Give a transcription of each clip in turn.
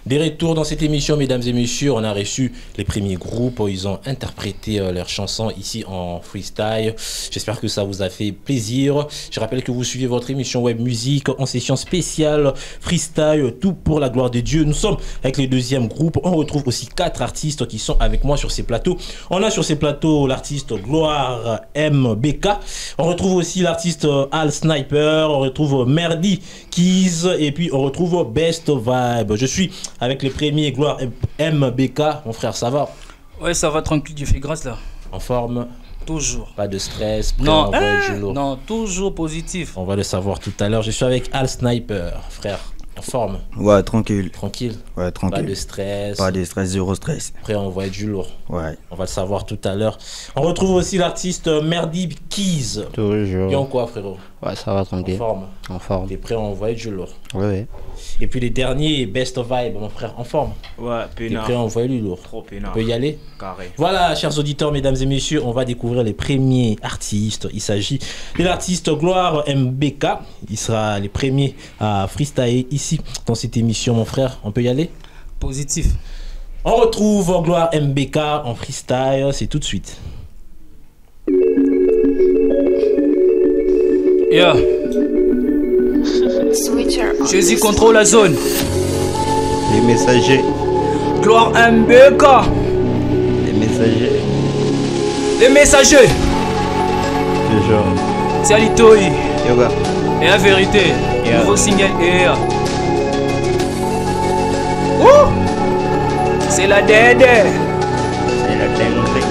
Des retours dans cette émission, mesdames et messieurs, on a reçu les premiers groupes, ils ont interprété leurs chansons ici en freestyle. J'espère que ça vous a fait plaisir. Je rappelle que vous suivez votre émission Web Musique en session spéciale freestyle, tout pour la gloire de Dieu. Nous sommes avec les deuxièmes groupes. On retrouve aussi 4 artistes qui sont avec moi sur ces plateaux. On a sur ces plateaux l'artiste Gloire MBK. On retrouve aussi l'artiste Al Sniper. On retrouve Merdi Keys et puis on retrouve Best Vibe. Je suis avec les premiers Gloire MBK. Mon frère, ça va? Ouais, ça va tranquille, Dieu fait grâce là. En forme? Toujours. Pas de stress? Non, non, toujours positif. On va le savoir tout à l'heure. Je suis avec Al Sniper, frère. En forme? Ouais, tranquille. Tranquille? Ouais, tranquille. Pas de stress? Pas de stress, zéro stress. Après, on va être du lourd. Ouais. On va le savoir tout à l'heure. On retrouve aussi l'artiste Merdi Keys. Toujours. Bien quoi, frérot? Ouais, ça va tranquille. En forme? En forme. T'es prêt à envoyer du lourd? Ouais. Et puis les derniers, Best Vibe, mon frère, en forme? Ouais, T'es peinard. prêt à envoyer du lourd? Trop peinard. On peut y aller? Carré. Voilà, chers auditeurs, mesdames et messieurs, on va découvrir les premiers artistes. Il s'agit de l'artiste Gloire MBK. Il sera les premiers à freestyler ici dans cette émission, mon frère. On peut y aller? Positif. On retrouve Gloire MBK en freestyle, c'est tout de suite. Yeah. Jésus contrôle la zone. Les messagers. Gloire MBK. Les messagers. Les messagers. Toujours. C'est Alitoï. Yoga. Et la vérité. Yeah. Nouveau single et c'est la dédé. C'est la dinguerie.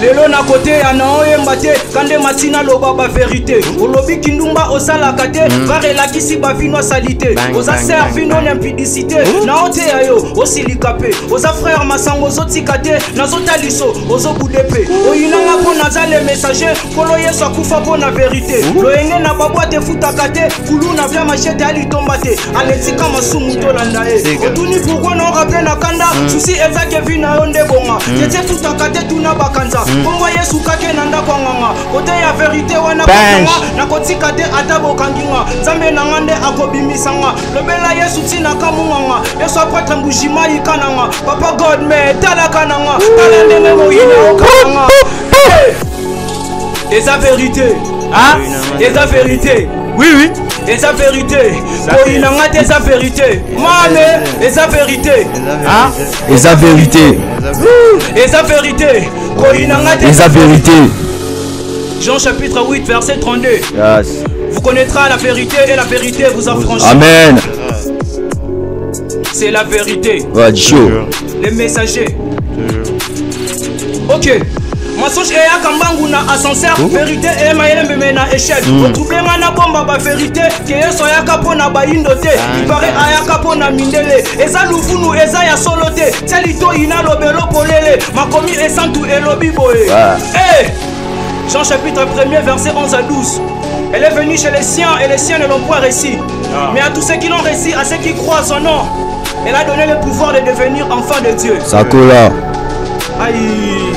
Lelo na kote ya na oyemba te kande matina loba ba vérité olobi kindumba osala kate barelakisi ba vino salite oza servi non impudicité na ote ya yo osilika pe oza frère masango ozotika te nazota liso ozobude pe oyinanga mpo naza le messager kolo yesu akufa mpo na vérité loyenge na babwate futaka te kulu na vya machete alitomba te aletika masumu tolanda ye otuni pourkoi na oraple na kanda susi ezake vi na yo nde bonga tete futaka te tuna bakanza Kongo Yesu kake na ndako nganga kote ya verite wana kanga na kotika te ata bokanginga Nzambe na ngande akobimisanga lobela Yesu tina kamunganga Yesu akwata mbujima ikananga Papa God me tala kananga tala ndenge moyina okanga Et sa vérité hein et sa vérité oui et sa vérité koyinanga te sa vérité mame et sa vérité hein Et sa vérité. Et sa vérité Et sa vérité. Jean chapitre 8 verset 32. Yes. Vous connaîtrez la vérité et la vérité vous affranchira. Amen. C'est la vérité. Ouais, chaud. Les messagers. Ok. Mensonge et akambangu na ascenseur vérité et mayembe mena échelle retrouver na bomba ba vérité que yeso yaka pona ba indote il paraît ayaka pona mindele eza luvunu eza ya solote telito ina lobelo polele makomi esantu elobi boye eh Jean chapitre 1er verset 11 à 12. Elle est venue chez les siens et les siens ne l'ont point reçu mais à tous ceux qui l'ont reçu à ceux qui croient son nom elle a donné le pouvoir de devenir enfant de Dieu. Sakola. Aïe.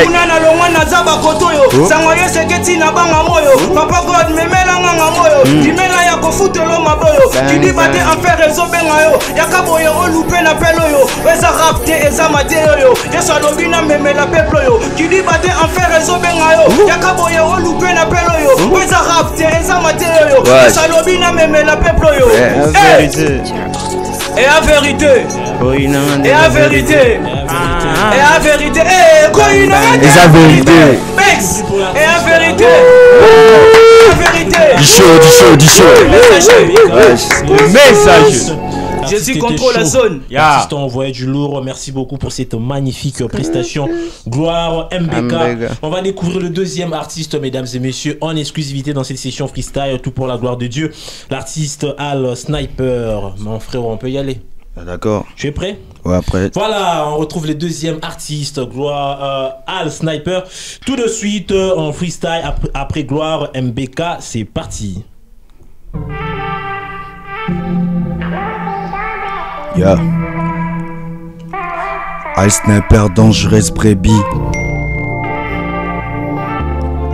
Kuna na longwa na zaba kotoyo sango yeseketi na banga moyo Papa God memela nganga moyo dimela ya kofutelo maboyo kidibate affaire ezobenga yo yakaboyo olupe na pelo yo eza rapte eza mateo yo yeso alobi na memela peplo yo kidibate affaire ezobenga yo yakaboyo olupe na pelo yo eza rapte eza mateo yo yeso alobi na memela peplo yo et la vérité et la vérité et la vérité et la vérité et la vérité la vérité du chaud le message Jésus contrôle la zone. L'artiste a envoyé du lourd. Merci beaucoup pour cette magnifique prestation. Gloire MBK. On va découvrir le deuxième artiste, mesdames et messieurs, en exclusivité dans cette session freestyle, tout pour la gloire de Dieu. L'artiste Al Sniper. Mon frère, on peut y aller. D'accord. Tu es prêt? Ouais, prêt. Voilà, on retrouve le deuxième artiste, Gloire Al Sniper. Tout de suite en freestyle après Gloire MBK. C'est parti. Yeah. Al Sniper, dangereuse brebis.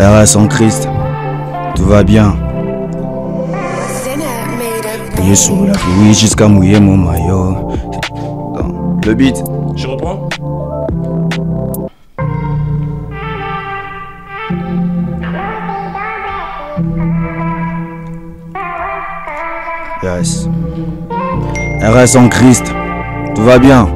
RS en Christ. Tout va bien. Mouillé sous la pluie jusqu'à mouiller mon maillot. Attends, le beat. Je reprends. Yes. RS en Christ. Tout va bien.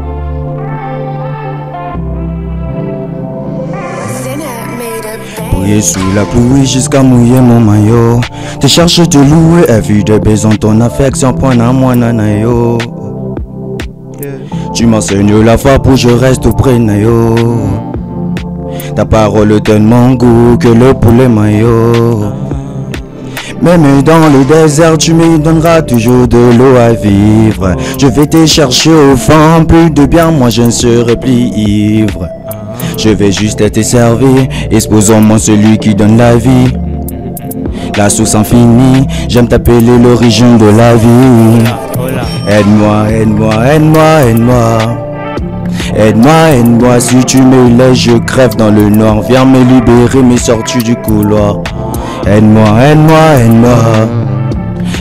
Mouillé sous la pluie jusqu'à mouiller mon maillot. Te cherches de louer, et vu de besoin ton affection, point à moi nanayo. Tu m'enseignes la foi pour que je reste auprès nayo. Ta parole tellement goût que le poulet maillot. Même dans le désert, tu me donneras toujours de l'eau à vivre. Je vais te chercher au fond, plus de bien, moi je ne serai plus ivre. Je vais juste te servir, exposons-moi celui qui donne la vie. La source infinie, j'aime t'appeler l'origine de la vie. Aide-moi, aide-moi, aide-moi, aide-moi. Aide-moi, aide-moi, si tu me laisses, je crève dans le noir. Viens me libérer, me sortir du couloir. Aide-moi, aide-moi, aide-moi.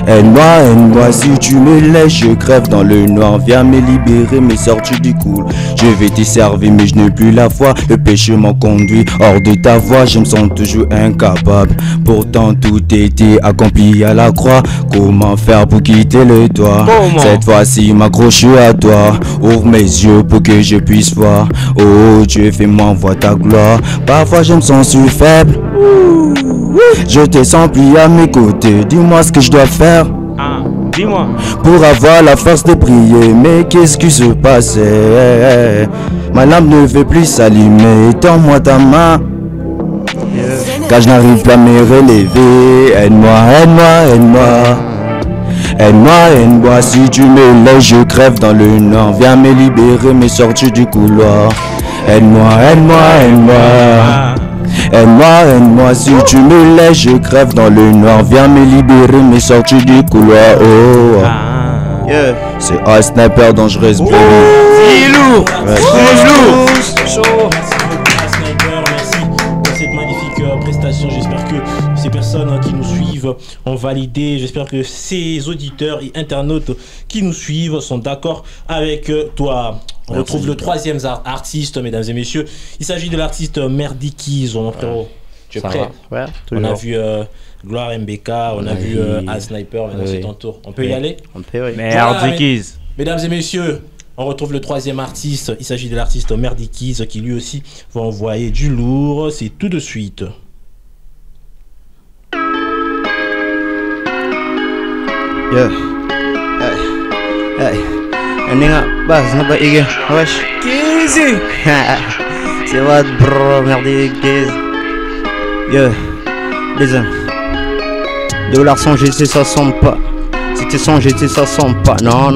Aide-moi, aide-moi, si tu me laisses, je crève dans le noir. Viens me libérer, me sortir du cool. Je vais te servir, mais je n'ai plus la foi. Le péché m'a conduit hors de ta voie. Je me sens toujours incapable. Pourtant, tout était accompli à la croix. Comment faire pour quitter le toit? Cette fois-ci, m'accroche à toi. Ouvre mes yeux pour que je puisse voir. Oh Dieu, fais-moi voir ta gloire. Parfois, je me sens si faible. Je te sens plus à mes côtés. Dis-moi ce que je dois faire. Dis-moi. Pour avoir la force de prier. Mais qu'est-ce qui se passait? Ma lampe ne veut plus s'allumer. Tends-moi ta main. Car je n'arrive plus à me relever. Aide-moi, aide-moi, aide-moi. Aide-moi, aide-moi. Si tu me laisses, je crève dans le nord. Viens me libérer, me sortir du couloir. Aide-moi, aide-moi, aide-moi. Aide-moi, aide-moi, si tu me laisses, je crève dans le noir. Viens me libérer, me sortir du couloir. Oh, yeah. C'est un sniper dangereuse, baby. C'est lourd. Chaud. Merci pour cette magnifique prestation. J'espère que ces personnes qui nous suivent ont validé. J'espère que ces auditeurs et internautes qui nous suivent sont d'accord avec toi. On retrouve le troisième artiste, mesdames et messieurs. Il s'agit de l'artiste Merdikiz, mon frérot. Tu es prêt? Ouais, on a vu Gloire MBK, on a vu Al Sniper, maintenant c'est ton tour. On peut y aller? On peut, oui. Merdikiz. Mesdames et messieurs, on retrouve le troisième artiste. Il s'agit de l'artiste Merdikiz qui lui aussi va envoyer du lourd. C'est tout de suite. Yeah. Hey. Nigga, bas, n'a pas égal. Wesh. Kizzy. C'est what, bro, Merdikiz. Yeah. Listen. $100 sans GC, ça sent pas. Si t'es sans GT, ça sent pas. Non,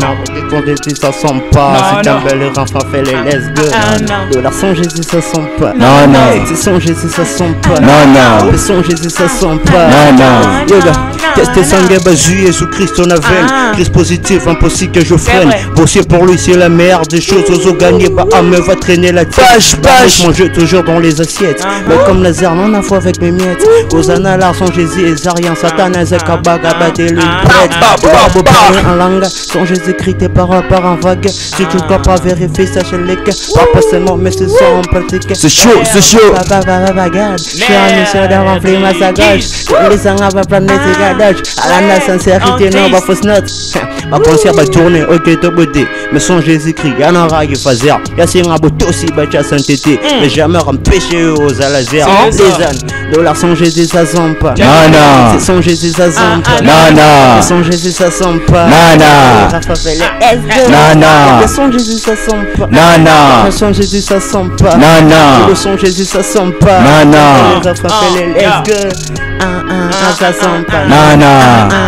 ton GT, ça sent pas. Si t'as belle enfant, fais les let's go. $100 sans GT, ça sent pas. Non. Si t'es sans GT, ça sent pas. Non. T'es sans GT, ça sent pas. Non. Yo, gars, tester sangue basu, sous Christ on avait. Christ positif, impossible que je freine. Bosser pour lui, c'est la meilleure des choses. Oso gagner, bah, me va traîner la tête. Je mange toujours dans les assiettes. Mais comme laser, non, à fois avec mes miettes. Osana, l'argent, Jésus, et Zarian, Satan, Ezekabaga, batté le prêtre. En langue, sans Jésus-Christ, tes paroles par en vague. Si tu ne crois pas vérifier, sache les cas. Pas seulement, mais c'est ça en pratique. C'est chaud. Je suis en mission de remplir ma sagage. Les sangs va prendre les gadages. À la sincérité, non, pas fausse note. Ma concert va tourner, ok, top beauté. Mais sans Jésus-Christ, y'en aura qui faisait. Y'a c'est un beau aussi, bah, t'as sainteté. Mais jamais empêché aux alazères. Des ânes, $100 sans Jésus, ça sent pas. Non. C'est sans Jésus, ça sent pas. Non. Sans Jésus, ça sent pas. Non. Le son Jésus, ça sent pas. Non. Le son Jésus, ça sent pas. Non. Le son Jésus, ça sent pas. Non. Les refrains fait les let's go. Ça sent pas. Non.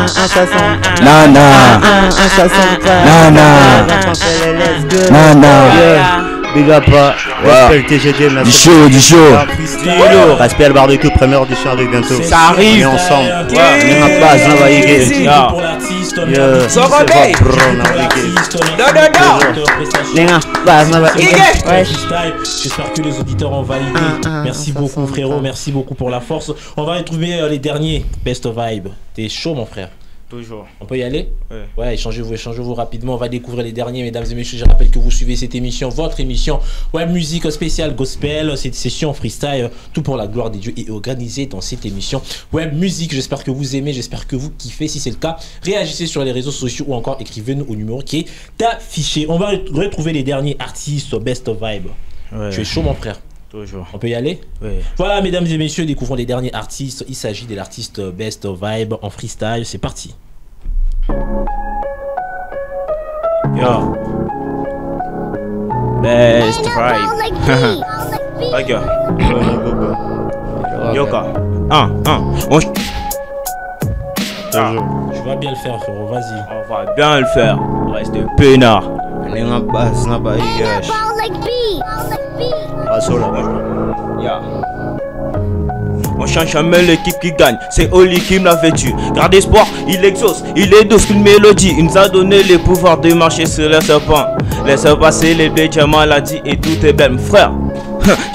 Ça sent pas. Non. Ça sent pas. Non. Les refrains fait les let's go. Non. Big up, respect TGD, merci. Du chaud. Respect le barbecue, première audition avec bientôt. Ça arrive. On est ensemble. On a pas, on va y aller. Pour l'artiste, Ça va bien. J'espère que les auditeurs ont validé. Merci beaucoup frérot, merci beaucoup pour la force. On va retrouver les derniers Best Vibe. T'es chaud mon frère. Toujours. On peut y aller? Ouais. Échangez-vous rapidement. On va découvrir les derniers, mesdames et messieurs. Je rappelle que vous suivez cette émission, votre émission Web Musique spéciale Gospel. Cette session freestyle, tout pour la gloire des dieux, est organisée dans cette émission Web Musique. J'espère que vous aimez, j'espère que vous kiffez. Si c'est le cas, réagissez sur les réseaux sociaux ou encore écrivez-nous au numéro qui est affiché. On va retrouver les derniers artistes au Best of Vibe. Ouais. Tu es chaud, mon frère? Toujours. On peut y aller? Oui. Voilà, mesdames et messieurs, découvrons les derniers artistes. Il s'agit de l'artiste Best of Vibe en freestyle. C'est parti. Yo. Best vibe. Ok. Yoka. Tu vas bien le faire, frérot. Vas-y. On va bien le faire. Reste peinard. On change jamais l'équipe qui gagne, c'est Oli qui me l'a vêtu. Garde espoir, il exauce, il est douce qu'une mélodie. Il nous a donné le pouvoir de marcher sur les serpents. Laisse passer les bêtes, maladie et tout est belle, frère.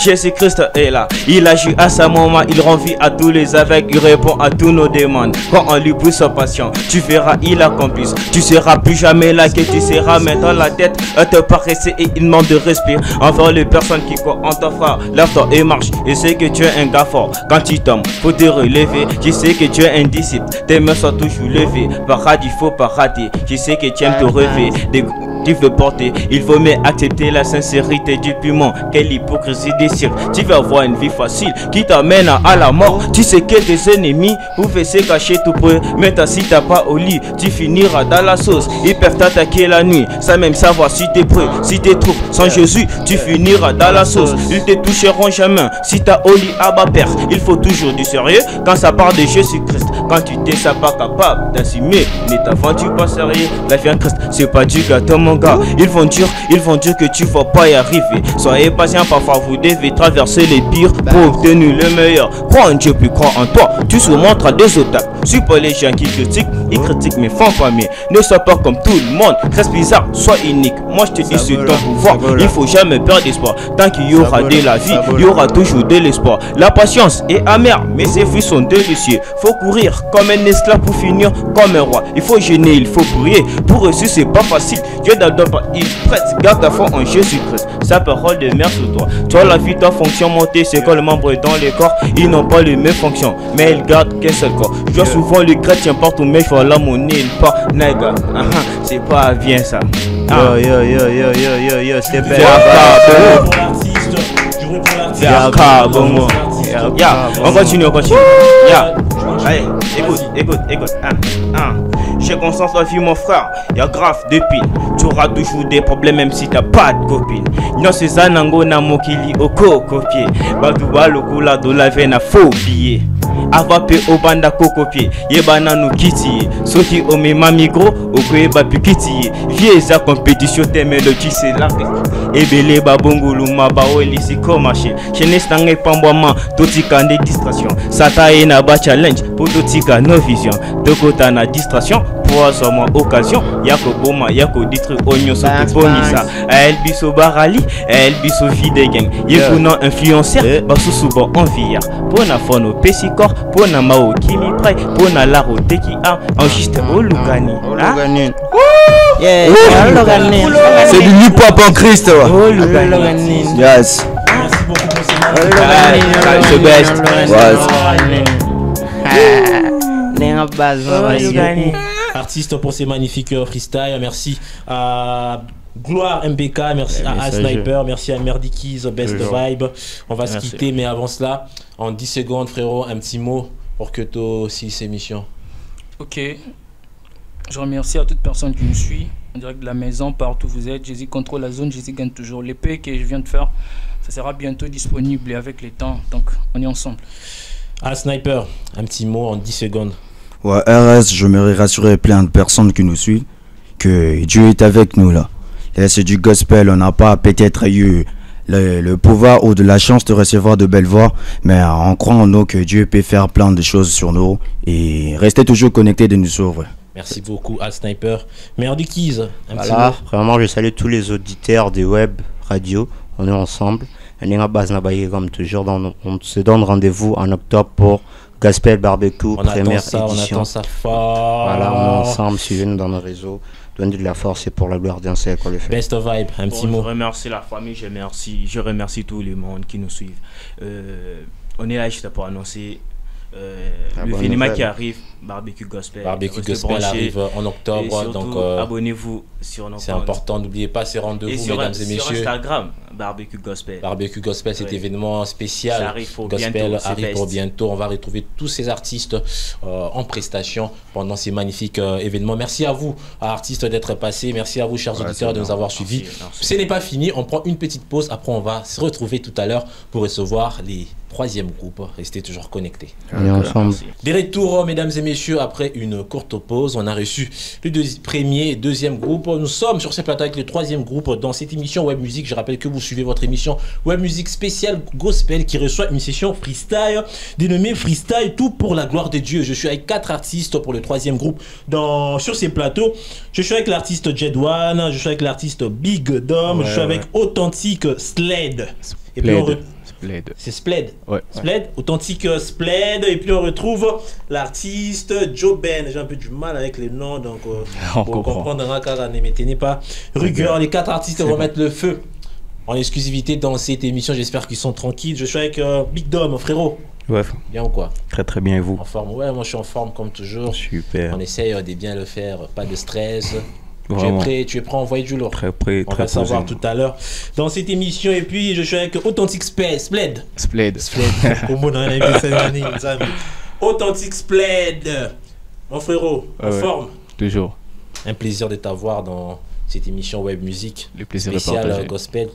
Jésus-Christ est là, il agit à sa moment, il rend vie à tous les aveugles, il répond à tous nos demandes. Quand on lui pousse sa passion, tu verras, il accomplisse. Tu seras plus jamais là, que tu seras maintenant la tête, te paraissait et il demande de respirer. Enfin les personnes qui croient en ta frère, lève-toi et marche, et sais que tu es un gars fort. Quand tu tombes, faut te relever, je sais que tu es un disciple, tes mains sont toujours levées, parade il faut pas rater, je sais que tu aimes te relever. Tu veux porter, il faut mieux accepter la sincérité du piment. Quelle hypocrisie des cirques. Tu vas avoir une vie facile qui t'amène à la mort. Tu sais que tes ennemis pouvaient se cacher tout près. Mais si t'as pas au lit, tu finiras dans la sauce. Ils peuvent t'attaquer la nuit sans même savoir si t'es prêt. Si t'es trop sans Jésus, tu finiras dans la sauce. Ils te toucheront jamais. Si t'as au lit à bas père, il faut toujours du sérieux quand ça part de Jésus-Christ. Quand tu t'es ça pas capable d'assumer, ne t'aventure pas sérieux. La vie en Christ, c'est pas du gâteau mon gars. Ils vont dire que tu vas pas y arriver. Soyez patient, parfois vous devez traverser les pires pour obtenir le meilleur. Crois en Dieu puis crois en toi. Tu surmonteras des obstacles. Suis pas les gens qui critiquent, ils critiquent mais font pas mieux. Ne sois pas comme tout le monde, reste bizarre, sois unique. Moi je te dis c'est ton pouvoir, il faut jamais perdre espoir. Tant qu'il y aura de la vie, il y aura toujours de l'espoir. La patience est amère, mais ses fruits sont délicieux. Faut courir comme un esclave pour finir comme un roi. Il faut gêner, il faut prier. Pour reçu c'est pas facile. Dieu dans ton pas, il prête. Garde ta foi en Jésus-Christ. Sa parole demeure sur toi. Toi la vie, ta fonction montée, c'est quand les membres dans le corps, ils n'ont pas les mêmes fonctions, mais ils gardent qu'un seul corps. Je vois souvent les chrétiens partout, mais je vois la monnaie, il part. Nègre, c'est pas bien ça. Yo, c'est belle. On continue. Allez, écoute. J'ai conscience la vie mon frère, y'a grave de pile. Tu auras toujours des problèmes même si t'as pas de copine. Non c'est ça nango na mokili oko copier. Baduba lokula do la veine a faux billet. Avape obanda kokopie, yebana no kiti. Soki omema migro, okoyeba pikiti. Vieza compétition tes mélodies c'est là. Ebele babongulu mabaoli si komache. Chenes nange pambwama, totika nde distraction. Sata ena ba challenge, pototika no vision. Tokota na distraction, pour avoir occasion. Yako boma, yako ditri onyo sote bonisa. El biso barali, el biso vide gang. Yekuna influenceur, basu suba envia. Pona fono pesikor, pona mao kimi prêt, pona laro teki a, enregistre au Lugani. C'est du hip-hop en Christ. Yes. Merci beaucoup pour The best. artiste pour ces magnifiques freestyle. Merci à Gloire MBK, merci à A-Sniper, merci à Merdikiz, Best Vibe. On va se quitter, mais avant cela, en 10 secondes, frérot, un petit mot pour que tu aussi ces missions. Ok. Je remercie à toute personne qui nous suit, en direct de la maison, partout où vous êtes. Jésus contrôle la zone, Jésus gagne toujours. L'épée que je viens de faire, ça sera bientôt disponible et avec les temps. Donc, on est ensemble. A-Sniper, un petit mot en 10 secondes. Ouais, RS, je me rassurer plein de personnes qui nous suivent que Dieu est avec nous là. Et c'est du gospel, on n'a pas peut-être eu le pouvoir ou de la chance de recevoir de belles voix, mais on croit en nous que Dieu peut faire plein de choses sur nous et restez toujours connectés de nous suivre. Merci beaucoup A-Sniper. Merdikiz, un petit voilà, mot. vraiment je salue tous les auditeurs des web radio, on est ensemble. Comme toujours, on se donne rendez-vous en octobre pour Gospel Barbecue, On première attend ça, édition. on attend ça fort. Voilà, on est ensemble, suivez-nous dans nos réseaux. Donnez de la force, c'est pour la gloire d'un seul qu'on le fait. Best of vibe, un petit mot. Je remercie la famille, je remercie tout le monde qui nous suit. On est là juste pour annoncer le cinéma qui arrive, Barbecue Gospel. Barbecue Gospel arrive en octobre, surtout, donc abonnez-vous sur nos c'est important. N'oubliez pas ces rendez-vous, mesdames et messieurs. Sur Instagram, Barbecue Gospel. Barbecue Gospel, cet événement spécial. Ça arrive pour Gospel bientôt, arrive pour bientôt. On va retrouver tous ces artistes en prestation pendant ces magnifiques événements. Merci à vous, artistes, d'être passés. Merci à vous, chers auditeurs, de nous avoir suivis. Merci. Ce n'est pas fini. On prend une petite pause. Après, on va se retrouver tout à l'heure pour recevoir les troisièmes groupes. Restez toujours connectés. On est ensemble. Des retours, mesdames et messieurs, après une courte pause. On a reçu le premier et deuxième groupe. Nous sommes sur ces plateaux avec le troisième groupe dans cette émission Web Music. Je rappelle que vous suivez votre émission Web Music spéciale Gospel qui reçoit une session freestyle dénommée Freestyle Tout pour la gloire de Dieu. Je suis avec 4 artistes pour le troisième groupe sur ces plateaux. Je suis avec l'artiste Jedwan, je suis avec l'artiste Big Dom, je suis avec Authentique Sled. Et puis c'est Spled. Ouais. Spled, Authentique Spled. Et puis on retrouve l'artiste Joe Ben. J'ai un peu du mal avec les noms, donc pour comprendre, ne tenez pas rigueur. Les 4 artistes vont mettre le feu en exclusivité dans cette émission. J'espère qu'ils sont tranquilles. Je suis avec Big Dom, frérot. Ouais. Bien ou quoi? Très très bien, et vous? En forme? Ouais, moi je suis en forme comme toujours. Super. On essaye de bien le faire, pas de stress. Vraiment. Tu es prêt à envoyer du lourd? Très prêt, on va savoir tout à l'heure dans cette émission. Et puis je suis avec Authentique Spled. Authentique Spled. Mon frérot, en forme? Toujours. Un plaisir de t'avoir dans cette émission Web Music. Le plaisir spécial de partager. Gospel,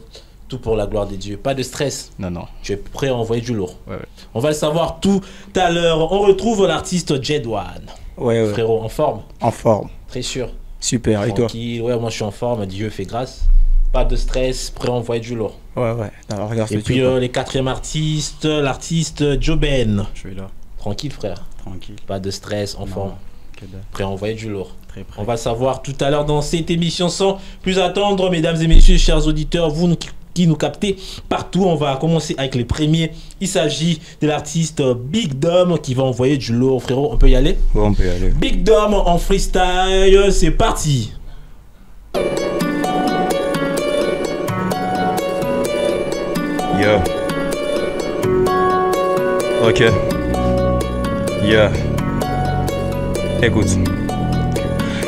tout pour la gloire de Dieu. Pas de stress. Non. Tu es prêt à envoyer du lourd? Ouais. On va le savoir tout à l'heure. On retrouve l'artiste Jedwan. Ouais. Frérot, en forme? En forme. Très sûr. Super, et toi? Tranquille. Ouais, moi je suis en forme. Dieu fait grâce. Pas de stress. Prêt à envoyer du lourd. Ouais. Alors, regarde et puis les 4e artistes, l'artiste Joe Ben. Je suis là. Tranquille, frère. Tranquille. Pas de stress, en forme. Okay. Prêt à envoyer du lourd. Très prêt. On va savoir tout à l'heure dans cette émission. Sans plus attendre, mesdames et messieurs, chers auditeurs, vous qui nous captez partout, on va commencer avec les premiers. Il s'agit de l'artiste Big Dom qui va envoyer du lourd. Frérot, on peut y aller? Ouais, on peut y aller. Big Dom en freestyle, c'est parti. Yeah. Ok. Yeah. Écoute.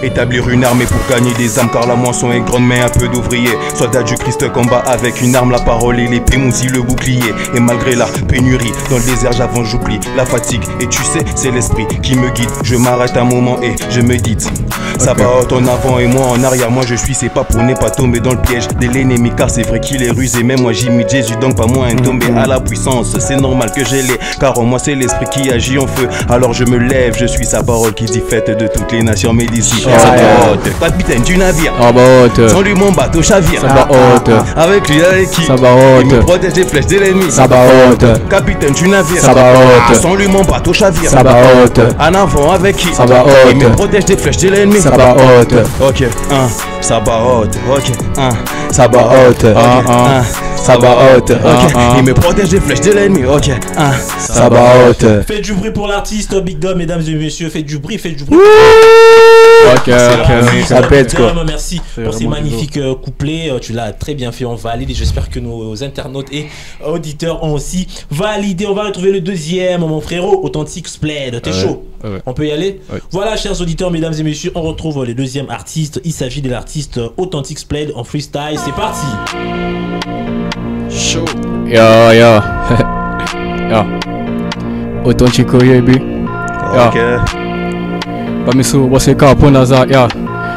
Établir une armée pour gagner des âmes, car la moisson est grande mais un peu d'ouvriers. Soldat du Christ combat avec une arme, la parole et l'épée, mousille le bouclier. Et malgré la pénurie, dans le désert j'avance, j'oublie la fatigue. Et tu sais, c'est l'esprit qui me guide. Je m'arrête un moment et je médite. Ça va en avant et moi en arrière. Moi je suis, c'est pas pour ne pas tomber dans le piège de l'ennemi, car c'est vrai qu'il est rusé. Mais moi j'ai mis Jésus, donc pas moins tombé à la puissance. C'est normal que j'ai les, car en moi c'est l'esprit qui agit en feu. Alors je me lève, je suis sa parole qui dit fête de toutes les nations. Mais d'ici capitaine du navire, sans lui mon bateau chavire. Avec lui avec qui il me protège des flèches de l'ennemi. Capitaine du navire, sans lui mon bateau chavire. En avant avec qui il me protège des flèches de l'ennemi. Ok, Sabaoth, ok, Sabaoth, ok, il me protège des flèches de l'ennemi. Ok, Sabaoth. Faites du bruit pour l'artiste Big Dom, mesdames et messieurs. Faites du bruit, faites du bruit. Ok, ça pète quoi. Merci pour ces magnifiques couplets. Tu l'as très bien fait, on valide. J'espère que nos internautes et auditeurs ont aussi validé. On va retrouver le deuxième, mon frérot, Authentique Spled. T'es chaud? On peut y aller? Voilà, chers auditeurs, mesdames et messieurs, on retrouve le deuxième artiste. Il s'agit de l'artiste Authentique Spled en freestyle. C'est parti. Chaud. Yo. Authentique baby. Ok. Bamisu boseka pona za ya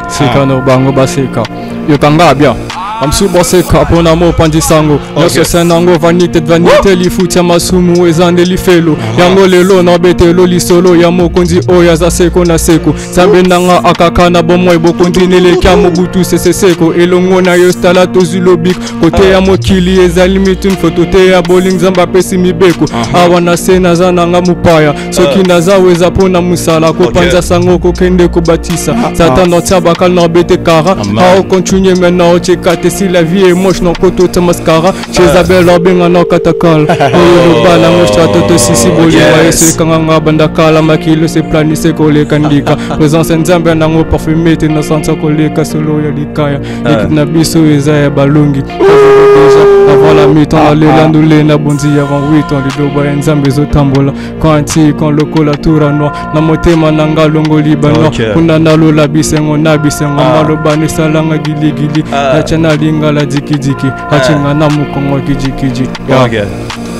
sika no bango baseka yokanga bia amsu boseka pona mo pandisango nyose senango vanite lifutia masumu ezande lifelo yango lelo na betelo lisolo ya mokonzi oya za seko na seko sambendanga akakana bomoy bokontinele kya mobutu seseko elongo na yo stala tozulobik kote ya mokili ezali mitun fotote ya bowling zamba pesi mibeko awana sena zananga mupaya soki naza weza pona musala ko panza sango ko kende ko batisa satan no tabakal na bete kara ao continue maintenant o chekate si la vie est moche, non koto te mascara. Chez Isabelle Orbing en katakal. Oyo bana moshta toto sisi boli wa se kanga banda kala makilo se plani se kole kandika. Présence nzambe nango parfumé te na sansa kole kasolo ya likaya. Ekina biso ezaya balungi. Déjà avant la mi-temps les landule na bondi avant 8 ans les doba nzambe zo tambola. Quand le colatura noir na motema nanga longo libano. Kuna nalo la bisengo na bisengo maloba ni salanga gili gili. Na chana linga la diki diki. Hachinga na mukongo kiji kiji.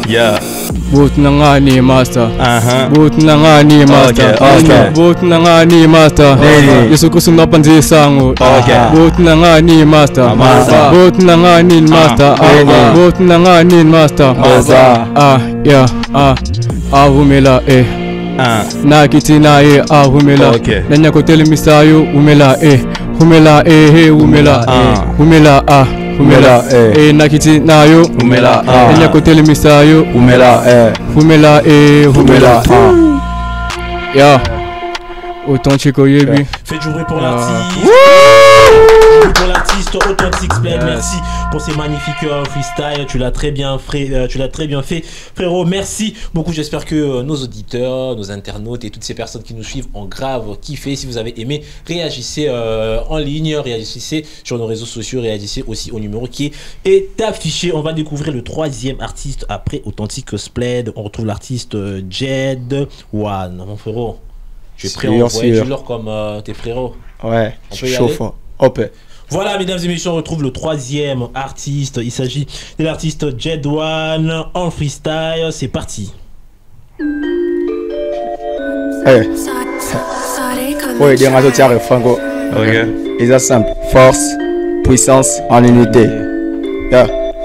Yeah. Boot nangani master. Boot nangani master. Boot nangani master. Yesu kusuma panzi sango. Boot nangani master. Boot nangani master. Boot nangani master. Yeah. Ahumela na kitina ahumela. Nanya kotele misayo umela humela humela humela Humela nakiti nayo humela enya kotele misayo humela humela humela ya autant chico yebi faites jouer pour l'artiste pour l'artiste Authentic Splend. Merci pour ces magnifiques freestyle, tu l'as très bien fait frérot, merci beaucoup. J'espère que nos auditeurs, nos internautes et toutes ces personnes qui nous suivent ont grave kiffé. Si vous avez aimé, réagissez en ligne, réagissez sur nos réseaux sociaux, réagissez aussi au numéro qui est affiché. On va découvrir le troisième artiste après Authentic Splend. On retrouve l'artiste Jed One. Mon frérot, tu es prêt à envoyer du lourd comme tes frérots? Ouais, je suis chaud fort. Hop. Voilà, mesdames et messieurs, on retrouve le troisième artiste. Il s'agit de l'artiste Jed One en freestyle. C'est parti. Hey. Oui, il y a un autre Franco. C'est simple. Force, puissance en unité.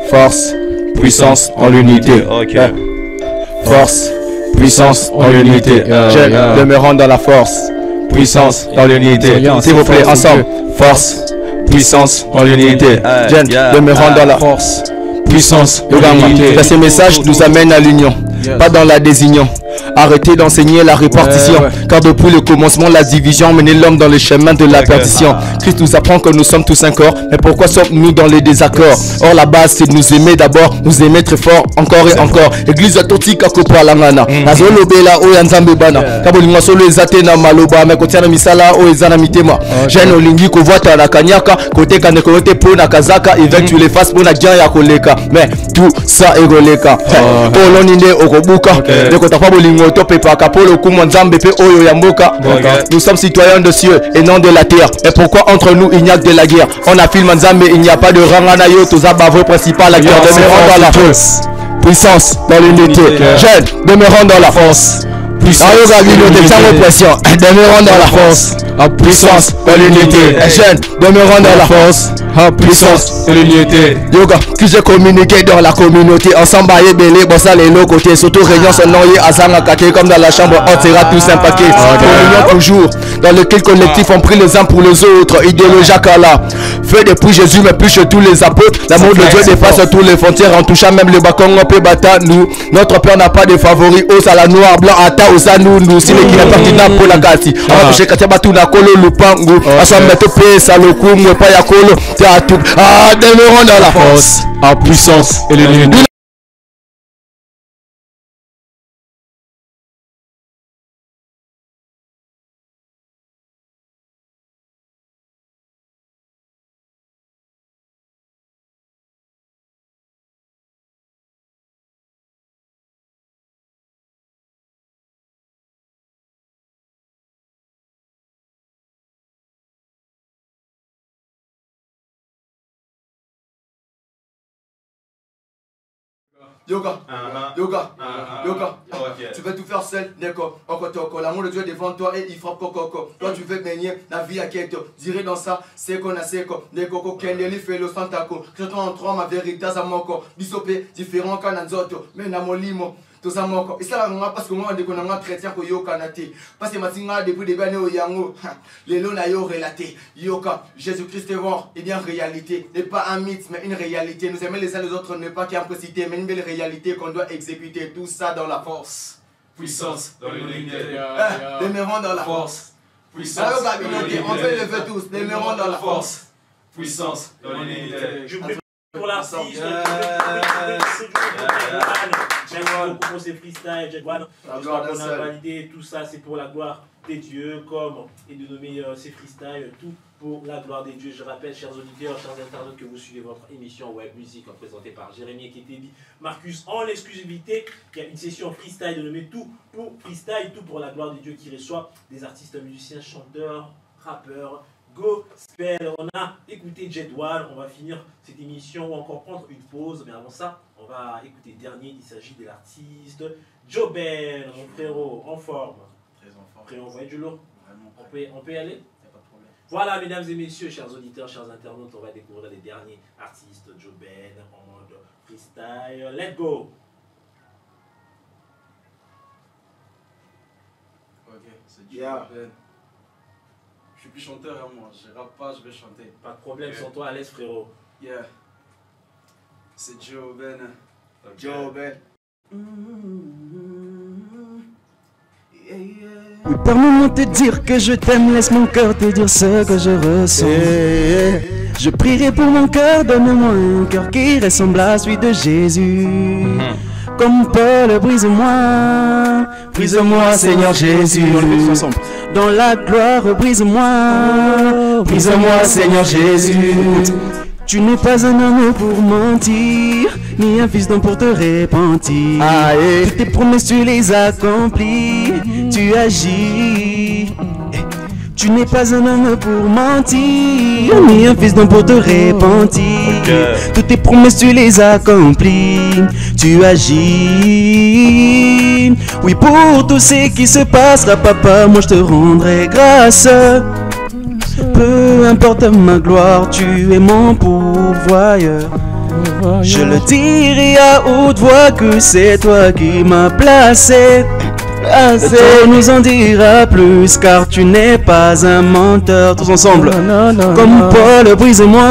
Force, puissance en unité. Force, puissance en unité. Demeurons dans la force, puissance dans l'unité. S'il vous plaît, ensemble. Force, puissance en l'unité. Demeurons dans la force, puissance dans l'unité. Ces messages nous amènent à l'union, pas dans la désunion. Arrêtez d'enseigner la répartition, car depuis le commencement la division menait l'homme dans le chemin de la perdition. Christ nous apprend que nous sommes tous un corps, mais pourquoi sommes-nous dans les désaccords? Or la base c'est de nous aimer d'abord, nous aimer très fort, encore et encore. Église authentique à Kopo Alangana Nazolo Bela o Yanzambe Bana Kabolinga solo ezate na maloba me kotiana misala o ezana mitema. Jeune olingi ko voita la kanyaka côté kaneko yote po na kazaka évêque tu les fasses pour na dia ya koleka, mais tout ça egoleka poloninde okobuka de kota pa bolingo tope pa kapolo kumo nzambe pe oyo ya mboka. Nous sommes citoyens de cieux et non de la terre. Et pourquoi entre nous il n'y a que de la guerre? On affirme nzambe, il n'y a pas de rangana yo toza bavre principal la guerre. Demeurons dans la force, puissance dans l'unité. Jeunes, demeurons dans la force. Demeurons dans la force, puissance dans l'unité. Jeunes, demeurons dans la force, puissance de l'unité. Yoga, qui j'ai communiqué dans la communauté. Ensemble, aïe belé, bossa les lots côtés. Surtout, réunion son nom, yé azanga kake. Comme dans la chambre, on sera tous un paquet. Communion toujours, dans lequel collectif on prie les uns pour les autres. Idéologie Kala, fait depuis Jésus, mais plus chez tous les apôtres. L'amour de Dieu dépasse tous les frontières, en touchant même le bacon, on peut battre nous. Notre père n'a pas de favoris, hausse à la noire, blanc, ata, nous, si les qui n'a pas de pour la kasi. On va toucher Katiabatu na kolo, lupangu. Ensemble, mettre paix, saloku, mouepa ya kolo. Demeurons dans la force, en puissance et l'unité. Yoga, tu veux tout faire seul, d'accord. L'amour de Dieu devant toi et il frappe coco. Toi tu veux baigner la vie à quête. Dirais dans ça, c'est qu'on a seko. Neko kendeli fait le santako. Je en trois ma vérité à mon corps. Bisopé, différent qu'un anzoto. Mais na molimo. Et ça parce que moi on est un chrétien ko yo kanate parce que matinga depuis des années au yango les lots na yo relaté yoka Jésus-Christ est mort et bien réalité n'est pas un mythe mais une réalité. Nous aimer les uns les autres n'est pas qu'un peu cité mais une belle réalité qu'on doit exécuter, tout ça dans la force, puissance dans l'unité. Demeurons dans la force, puissance. On fait le feu tous, demeurons dans la force, Puissance. Je prie pour l'artiste. Merci beaucoup pour ces freestyles, Jedwan. J'espère qu'on a validé tout ça, c'est pour la gloire des dieux, comme et de nommer ces freestyles, tout pour la gloire des dieux. Je rappelle, chers auditeurs, chers internautes, que vous suivez votre émission Web Music présentée par Jérémy Ketebi, Marcus en exclusivité. Il y a une session freestyle de nommer tout pour freestyle, tout pour la gloire des dieux qui reçoit des artistes, musiciens, chanteurs, rappeurs, gospel. On a écouté Jedwan, on va finir cette émission ou encore prendre une pause, mais avant ça, on va écouter le dernier. Il s'agit de l'artiste Joben, mon frérot, en forme. Très en forme. Prêt, on voit du lourd. On peut y aller? Voilà, mesdames et messieurs, chers auditeurs, chers internautes, on va découvrir les derniers artistes Joben en mode freestyle. Let's go! Ok, c'est Joben. Je suis plus chanteur, hein, moi. Je rappe pas, je vais chanter. Pas de problème, sens-toi à l'aise, frérot. Yeah. C'est Joben. Okay. Joben. Oui, permets-moi de te dire que je t'aime, laisse mon cœur te dire ce que je ressens. Je prierai pour mon cœur, donne-moi un cœur qui ressemble à celui de Jésus. Comme Paul, brise-moi, brise-moi Seigneur Jésus. Dans la gloire, brise-moi, brise-moi Seigneur Jésus. Tu n'es pas un homme pour mentir, ni un fils d'homme pour te repentir. Toutes tes promesses tu les accomplis, tu agis. Tu n'es pas un homme pour mentir, ni un fils d'homme pour te repentir. Toutes tes promesses tu les accomplis, tu agis. Oui, pour tout ce qui se passera, papa, moi je te rendrai grâce. Peu importe ma gloire, tu es mon pourvoyeur. Je le dirai à haute voix que c'est toi qui m'as placé. Le temps nous en dira plus, car tu n'es pas un menteur. Tous ensemble, comme Paul, brise-moi,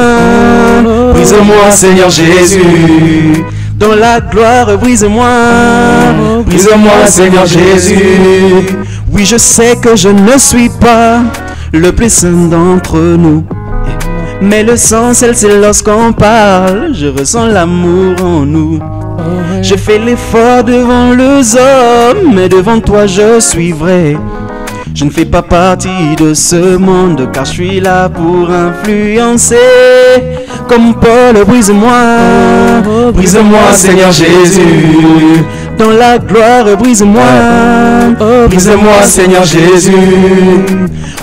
brise-moi Seigneur Jésus. Dans la gloire, brise-moi, brise-moi Seigneur Jésus. Oui, je sais que je ne suis pas le plus saint d'entre nous, mais le sang, c'est lorsqu'on parle. Je ressens l'amour en nous. Je fais l'effort devant les hommes, mais devant toi je suis vrai. Je ne fais pas partie de ce monde, car je suis là pour influencer. Comme Paul, brise-moi, brise-moi Seigneur Jésus. Dans la gloire, brise-moi, brise-moi Seigneur Jésus.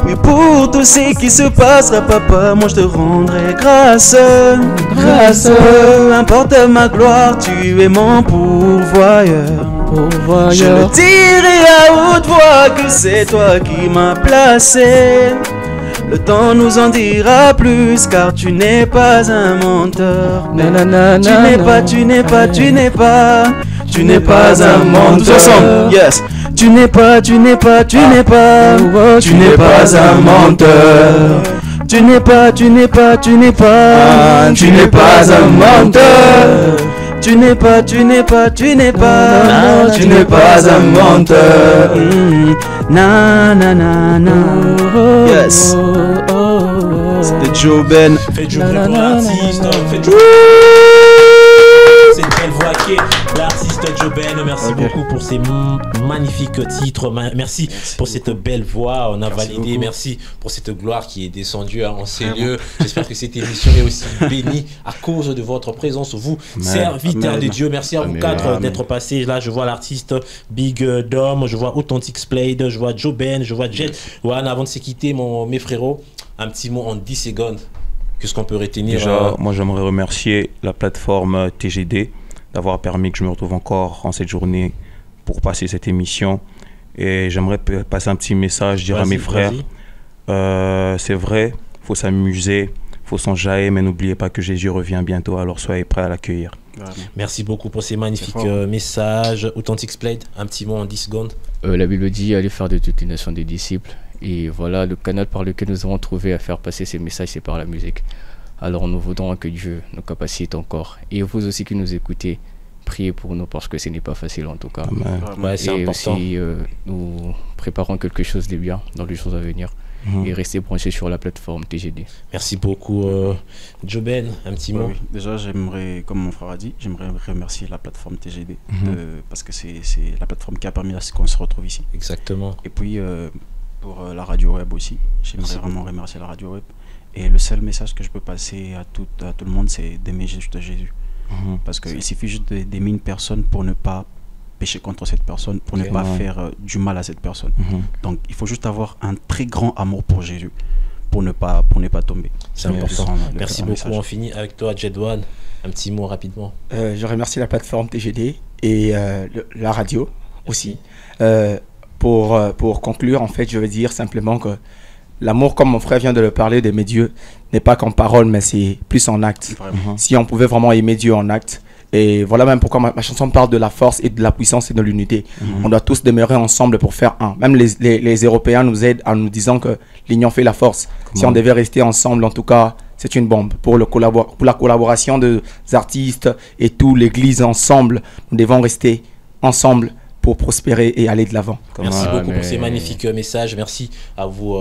Oui, pour tout ce qui se passera, papa, moi je te rendrai grâce, grâce. Peu importe ma gloire, tu es mon pourvoyeur. Je le dirai à haute voix que c'est toi qui m'as placé. Le temps nous en dira plus, car tu n'es pas un menteur. Tu n'es pas un menteur. Ensemble, yes. Tu n'es pas un menteur. Tu n'es pas un menteur. Tu n'es pas un menteur. Na na na na. Yes. C'était Joben. Faites du bruit pour l'artiste. Faites du C'est une belle voix qui est l'artiste Joben. Merci beaucoup pour ces magnifiques titres. Merci pour cette belle voix. On a validé. Merci pour cette gloire qui est descendue en ces lieux. J'espère que cette émission est aussi bénie à cause de votre présence. Vous, serviteurs de Dieu. Merci à vous quatre d'être passés. Là, je vois l'artiste Big Dom, je vois Authentic Splade, je vois Joben, je vois Jet. Voilà, avant de se quitter, mes frérots, un petit mot en 10 secondes. Qu'est-ce qu'on peut retenir? Déjà, moi j'aimerais remercier la plateforme TGD d'avoir permis que je me retrouve encore en cette journée pour passer cette émission. Et j'aimerais passer un petit message, dire à mes frères, c'est vrai, il faut s'amuser, il faut s'enjailler, mais n'oubliez pas que Jésus revient bientôt, alors soyez prêts à l'accueillir. Merci beaucoup pour ces magnifiques messages. Authentic Splade, un petit mot en 10 secondes. La Bible dit, allez faire de toutes les nations des disciples. Et voilà, le canal par lequel nous avons trouvé à faire passer ces messages, c'est par la musique. Alors nous voudrons que Dieu nous capacite encore. Et vous aussi qui nous écoutez, priez pour nous parce que ce n'est pas facile en tout cas. Ouais, c'est important. Aussi, nous préparons quelque chose de bien dans les jours à venir. et restez branchés sur la plateforme TGD. Merci beaucoup, Joben. Un petit mot. Oui. Déjà, j'aimerais, comme mon frère a dit, j'aimerais remercier la plateforme TGD parce que c'est la plateforme qui a permis à ce qu'on se retrouve ici. Exactement. Et puis, pour la radio web aussi, j'aimerais vraiment remercier la radio web. Et le seul message que je peux passer à tout le monde, c'est d'aimer juste Jésus. Parce qu'il suffit juste d'aimer une personne pour ne pas pécher contre cette personne, pour ne pas faire du mal à cette personne. Donc il faut juste avoir un très grand amour pour Jésus pour ne pas tomber. C'est important. Merci beaucoup. On finit avec toi, Jedwan. Un petit mot rapidement. Je remercie la plateforme TGD et la radio aussi. Pour conclure, en fait, je veux dire simplement que l'amour, comme mon frère vient de le parler, d'aimer Dieu, n'est pas qu'en parole, mais c'est plus en acte. Si on pouvait vraiment aimer Dieu en acte, et voilà même pourquoi ma chanson parle de la force et de la puissance et de l'unité. On doit tous demeurer ensemble pour faire un. Même les Européens nous aident en nous disant que l'union fait la force. Si on devait rester ensemble, en tout cas, c'est une bombe. Pour la collaboration des artistes et tout l'église ensemble, nous devons rester ensemble pour prospérer et aller de l'avant. Merci beaucoup pour ces magnifiques messages. Merci à vous,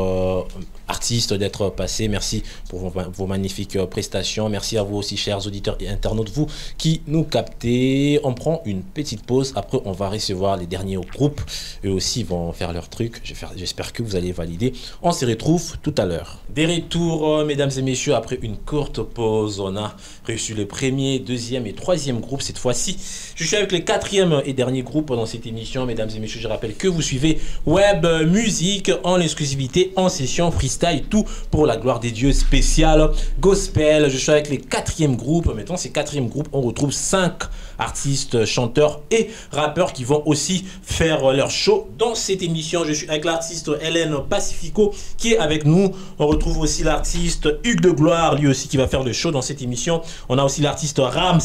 artistes, d'être passés. Merci pour vos magnifiques prestations. Merci à vous aussi, chers auditeurs et internautes, vous qui nous captez. On prend une petite pause. Après, on va recevoir les derniers groupes. Eux aussi vont faire leur truc. J'espère que vous allez valider. On se retrouve tout à l'heure. Des retours, mesdames et messieurs, après une courte pause. On a reçu le premier, deuxième et troisième groupe cette fois-ci. Je suis avec le quatrième et dernier groupe dans cette émission. Mesdames et messieurs, je rappelle que vous suivez Web Musique en exclusivité, en session freestyle, tout pour la gloire des dieux, spécial gospel. Je suis avec les quatrième groupe. Maintenant, ces quatrième groupe, on retrouve 5 artistes, chanteurs et rappeurs qui vont aussi faire leur show dans cette émission. Je suis avec l'artiste Hélène Pacifico qui est avec nous. On retrouve aussi l'artiste Hugues de Gloire, lui aussi qui va faire le show dans cette émission. On a aussi l'artiste Rams,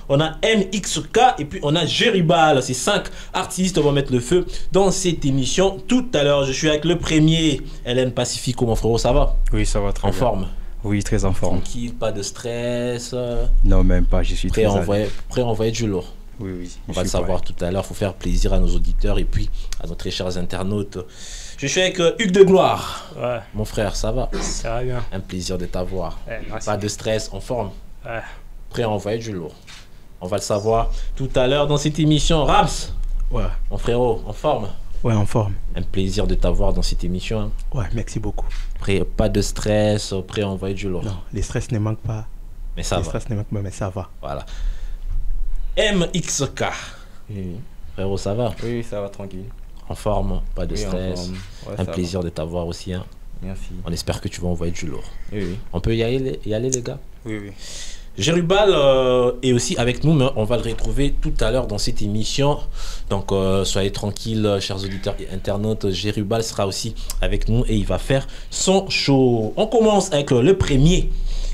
on a MXK et puis on a Jeribal. Ces 5 artistes vont mettre le feu dans cette émission tout à l'heure. Je suis avec le premier, Hélène Pacifico, mon frérot, ça va? Oui, ça va très bien. En forme? Oui, très en forme. Tranquille, pas de stress? Non, même pas, je suis prêt très à envoyer du lourd. Oui, oui. On va le savoir tout à l'heure. Il faut faire plaisir à nos auditeurs et puis à nos très chers internautes. Je suis avec Hugues de Gloire. Ouais. Mon frère, ça va? Ça va bien. Un plaisir de t'avoir. Ouais, pas de stress, en forme. Ouais. Prêt à envoyer du lourd. On va le savoir tout à l'heure dans cette émission. Rams. Ouais. Mon frérot, en forme? Ouais, en forme. Un plaisir de t'avoir dans cette émission. Hein. Ouais, merci beaucoup. Pas de stress, prêt à envoyer du lourd. Non, les stress ne manquent pas. Mais ça va. Les stress ne manquent pas, mais ça va. Voilà. MXK. Oui. Frérot, ça va? Oui, ça va tranquille. En forme, pas de stress. Ouais, un plaisir de t'avoir aussi. Hein. Merci. On espère que tu vas envoyer du lourd. Oui, oui. On peut y aller les gars? Oui, oui. Jerubal est aussi avec nous, mais on va le retrouver tout à l'heure dans cette émission. Donc soyez tranquilles, chers auditeurs et internautes. Jerubal sera aussi avec nous et il va faire son show. On commence avec le premier.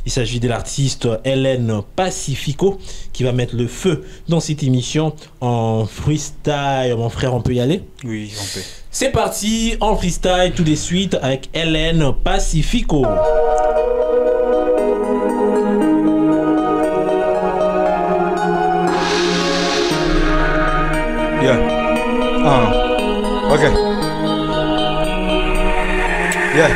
Il s'agit de l'artiste Hélène Pacifico qui va mettre le feu dans cette émission en freestyle. Mon frère, on peut y aller? Oui, on peut. C'est parti en freestyle tout de suite avec Hélène Pacifico. Yeah. Okay. Yeah.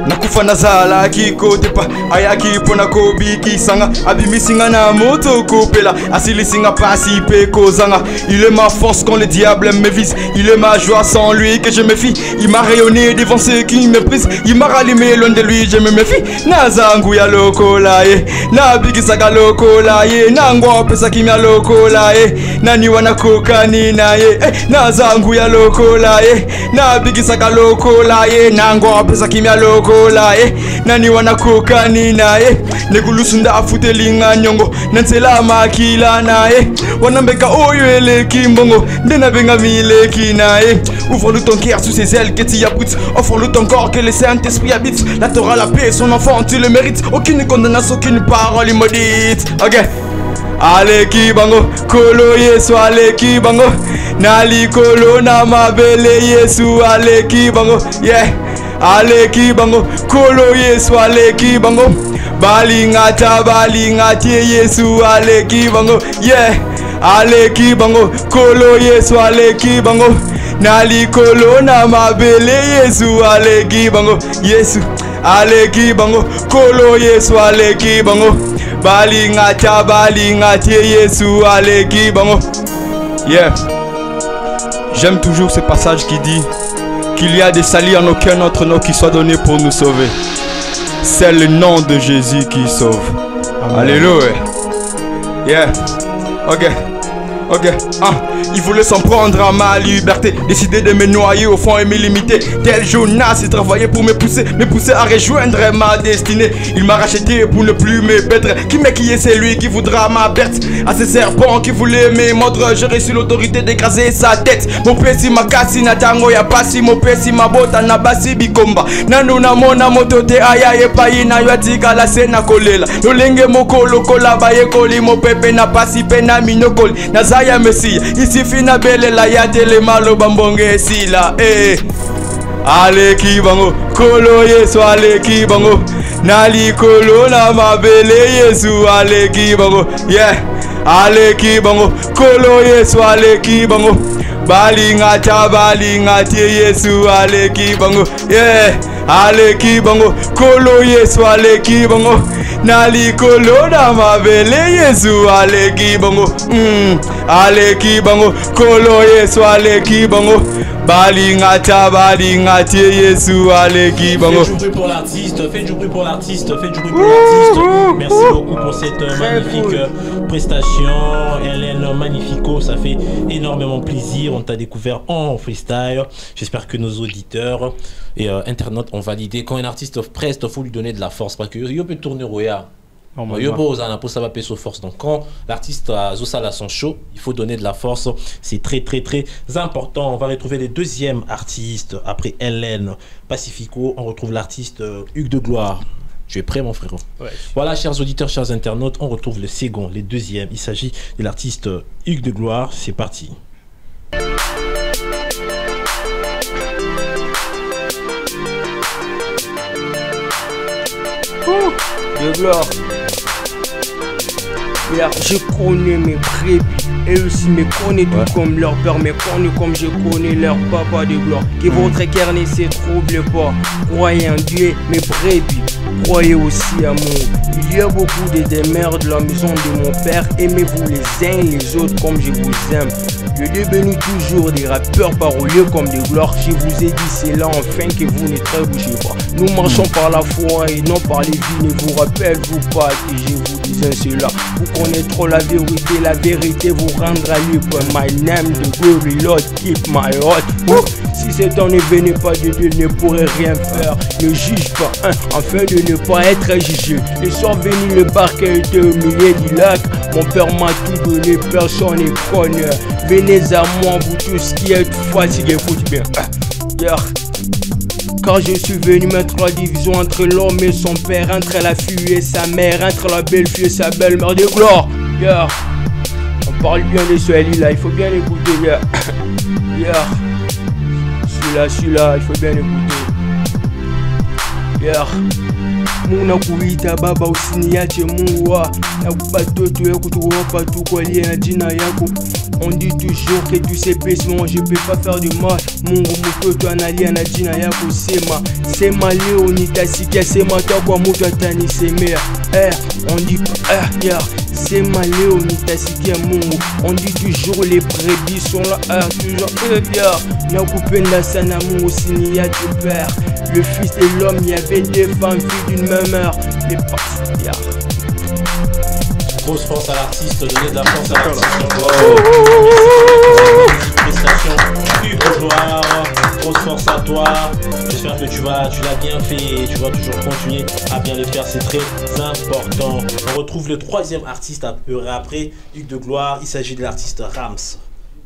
Nakufa nazala kikotepa ayaki pona kobiki sanga abimisinga na moto kopela asilisinga pasi pe kozanga. Il est ma force quand le diable me vise, il est ma joie sans lui que je me fie. Il m'a rayonné devant ceux qui me prisent, il m'a rallumé loin de lui je me méfie. Nazangu ya lokola ye na bikisaka lokola ye nangwa pesa kimya lokola ye nani wana kokani na ye nazangu ya lokola ye na bikisaka lokola ye nangwa pesa kimya lokola nani wana kokani nae nekulusunda afutelinga nyongo nansela makila nae wanambeka oyo eleki mbongo ndena benga mileki nae. Ouvre-le ton cœur sous ses ailes que tu abrites, offre-le ton corps que le Saint-Esprit habite. La Torah, la paix, son enfant tu le mérites, aucune condamnation, aucune parole immodite. Ok. Aleki bango kolo Yesu aleki bango nali kolo na mabele Yesu aleki bango yeah. Aleki bango kolo Yesu aleki bango balingati Yesu aleki bango yeah. Aleki bango kolo Yesu aleki bango nalikolo na mabele Yesu aleki bango Yesu aleki bango kolo Yesu aleki bango balinga tie Yesu aleki bango. Yeah, j'aime toujours ce passage qui dit qu'il y a des salis en aucun autre nom qui soit donné pour nous sauver. C'est le nom de Jésus qui sauve. Amen. Alléluia. Yeah. Ok. Il voulait s'en prendre à ma liberté, décider de me noyer au fond et m'illimiter. Tel Jonas, il travaillait pour me pousser à rejoindre ma destinée. Il m'a racheté pour ne plus me perdre. Qui est celui qui voudra ma perte? À ce serpent qui voulait me mordre, j'ai reçu l'autorité d'écraser sa tête. Mon pesi makasi na tango ya pasi, mon pesi mabota na basi bikomba. Nanu na mona motote aya epai na yatika la sena kolela. Lolenge moko lokola baye koli mo pepe na pasi pena minokoli. Nazaya Messia, ici fina belle la yatele malo bambonge sila. Aleki bango, kolo Yesu aleki bango. Nali kolo na mabele Yesu aleki bango. Yeah, aleki bango, kolo Yesu aleki bango. Balinga tie Yesu aleki bango. Yeah, aleki bango, kolo Yesu aleki bango. Nali kolo na mabele Yesu aleki bango. Aleki bango, kolo Yesu aleki bango. Balinga tie Yesu aleki bango. Faites du bruit pour l'artiste, faites du bruit pour l'artiste, faites du bruit pour l'artiste. Merci beaucoup pour cette magnifique prestation. Hélène Magnifico, ça fait énormément plaisir. On t'a découvert en freestyle. J'espère que nos auditeurs et internautes ont validé. Quand un artiste preste, il faut lui donner de la force parce que il peut tourner roya. Il faut ça va payer force. Donc quand l'artiste a Zosala son show, il faut donner de la force. C'est très important. On va retrouver les deuxièmes artistes après Hélène Pacifico. On retrouve l'artiste Hugues de Gloire. Tu es prêt mon frérot? Ouais. Voilà, chers auditeurs, chers internautes, on retrouve le second, les deuxièmes. Il s'agit de l'artiste Hugues de Gloire. C'est parti. De Gloire. Hier, je connais mes brebis et aussi me connais tout comme leur père, me connais comme je connais leur papa de gloire. Que votre cœur ne se trouble pas, croyez en Dieu, mes brebis, croyez aussi à moi. Il y a beaucoup de demeures de la maison de mon père, aimez-vous les uns les autres comme je vous aime. Je bénis toujours des rappeurs paroliers comme de gloire. Je vous ai dit c'est là enfin que vous ne trébuchez pas. Nous marchons par la foi et non par les vies. Ne vous rappelez-vous pas que je vous disais cela? Vous connaîtrez la vérité vous rendra libre. My name the glory Lord, keep my heart. Si cet homme ne venait pas de Dieu, il ne pourrait rien faire. Ne juge pas, afin de ne pas être jugé. Le soir venu, le barque était au milieu du lac. Mon père m'a tout donné, personne ne connaît. Venez à moi, vous tous qui êtes fatigués, écoute bien. Car je suis venu mettre la division entre l'homme et son père, entre la fille et sa mère, entre la belle fille et sa belle-mère de gloire. On parle bien de ce là, il faut bien écouter. Celui-là, il faut bien écouter. Muna kuita baba usiniache muwa na batoto yako tuwapa tukolie na jina yako. On dit toujours que tu sais moi je peux pas faire de mal. Mungu mtoto analia na jina yako sema leo nitasikia sema toi kwa mtu atanisemea. On dit sema leo nitasikia Mungu. On dit toujours les brebis sont là toujours nakupenda sana Mungu usiniache père. Le fils de l'homme, il y avait deux femmes filles d'une même heure. Les grosse force à l'artiste, donner de la force à l'artiste. Prestation, Hugues de Gloire, grosse force à toi. J'espère que tu l'as bien fait et tu vas toujours continuer à bien le faire, c'est très important. On retrouve le troisième artiste après Hugues de Gloire. Il s'agit de l'artiste Rams.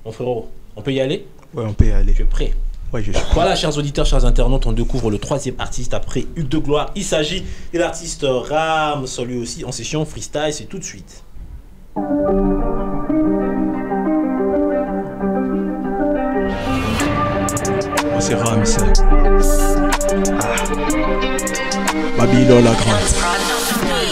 Mon frérot, on peut y aller? Ouais, on peut y aller. Tu es prêt? Ouais, je suis. Voilà, chers auditeurs, chers internautes, on découvre le troisième artiste après Hugues de Gloire. Il s'agit de l'artiste Rams, lui aussi en session freestyle, c'est tout de suite. C'est Rams. Babylone la grande.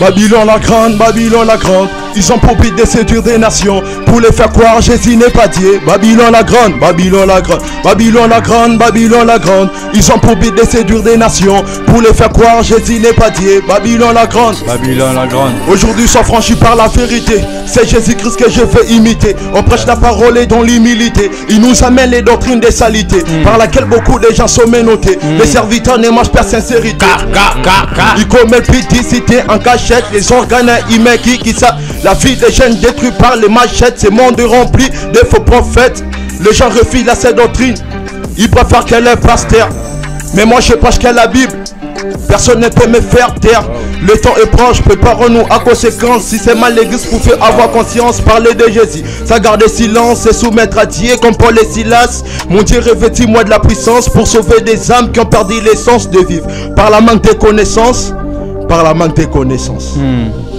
Babylone la grande, Babylone la grande. Ils ont pour but de séduire des nations, pour les faire croire Jésus n'est pas Dieu. Babylone la grande, Babylone la grande, Babylone la grande, Babylone la grande. Ils ont pour but de séduire des nations, pour les faire croire Jésus n'est pas Dieu. Babylone la grande, Babylone la grande. Aujourd'hui sont franchis par la vérité. C'est Jésus-Christ que je veux imiter. On prêche la parole et dans l'humilité. Il nous amène les doctrines des salités, par laquelle beaucoup de gens sont menottés. Les serviteurs ne mangent pas sincérité. Ils commettent pudicité en cachette. Les organes humains qui ça. La vie des jeunes détruite par les machettes. Ce monde rempli de faux prophètes. Les gens refusent à cette doctrine. Ils préfèrent qu'elle est pasteur. Mais moi je prêche qu'elle la Bible. Personne ne peut me faire taire. Le temps est proche, préparons-nous à conséquence. Si c'est mal, l'église pouvait avoir conscience. Parler de Jésus, ça garder silence et soumettre à Dieu comme Paul et Silas. Mon Dieu, revêtis-moi de la puissance pour sauver des âmes qui ont perdu l'essence de vivre. Par la manque de connaissances, par la manque de connaissances,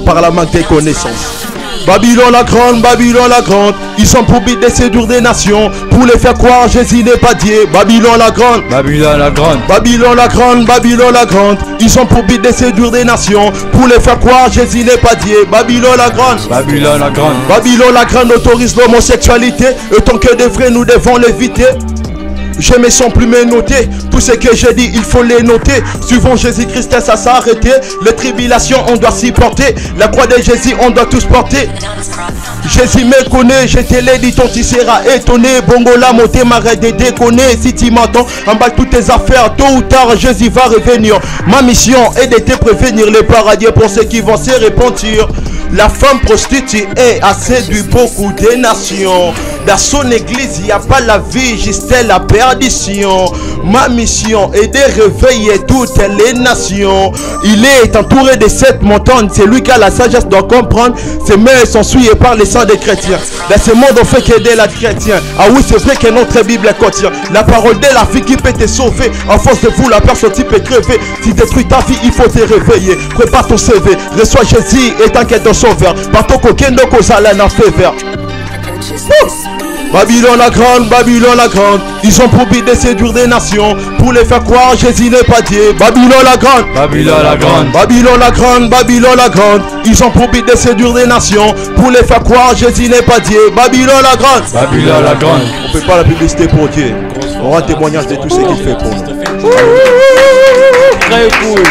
par la manque de connaissances. Babylone la grande, Babylone la grande. Ils sont pour but de séduire des nations, pour les faire croire Jésus n'est pas Dieu. Babylone la grande, Babylone la grande, Babylone la grande, Babylone la grande. Ils sont pour but de séduire des nations, pour les faire croire Jésus n'est pas Dieu. Babylone la grande, Babylone la grande. Babylone la grande autorise l'homosexualité. Autant que des vrais, nous devons l'éviter. Je me sens plus noter. Tout ce que j'ai dit, il faut les noter. Suivant Jésus-Christ, ça s'est arrêté. Les tribulations, on doit s'y porter. La croix de Jésus, on doit tous porter. Jésus me connaît, je te l'ai dit, ton tu seras étonné. Bongo la montée, m'arrête de déconner. Si tu m'entends, emballe toutes tes affaires. Tôt ou tard, Jésus va revenir. Ma mission est de te prévenir. Le paradis pour ceux qui vont se repentir. La femme prostituée a séduit beaucoup de nations. Dans son église, il n'y a pas la vie, juste la perdition. Ma mission est de réveiller toutes les nations. Il est entouré de 7 montagnes. C'est lui qui a la sagesse de comprendre. Ses mains sont souillées par les sangs des chrétiens. Dans ce monde, on fait qu'aider la chrétien. Ah oui, c'est vrai que notre Bible contient la parole de la vie qui peut te sauver. En force de vous, la personne qui peut crever. Si détruit ta vie, il faut te réveiller. Prépare ton CV, reçois Jésus et t'inquiète ton sauveur. Par ton coquin de cause à l'un fait vert. Babylone la grande, Babylone la grande. Ils ont pour but de séduire des nations, pour les faire croire Jésus n'est pas Dieu. Babylone la grande, Babylone la grande, Babylone la grande, Babylone la grande. Ils ont pour but de séduire des nations, pour les faire croire Jésus n'est pas Dieu. Babylone la grande, Babylone la grande. On peut pas la publicité pour Dieu. On rend témoignage de tout ce qu'il fait pour nous. Très cool.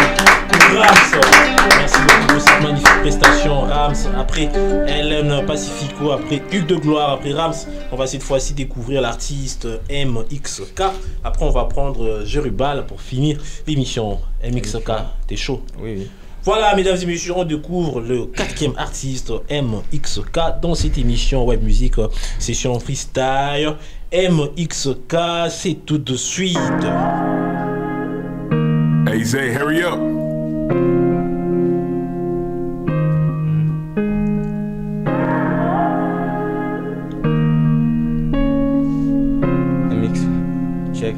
Merci beaucoup pour cette magnifique prestation, Rams. Après LM Pacifico, après Hugues de Gloire, après Rams, on va cette fois-ci découvrir l'artiste MXK. Après, on va prendre Jerubal pour finir l'émission. MXK, t'es chaud? Oui, oui. Voilà, mesdames et messieurs, on découvre le 4e artiste MXK dans cette émission Web Music Session Freestyle. MXK, c'est tout de suite. Hey Zay, hurry up. MX, check.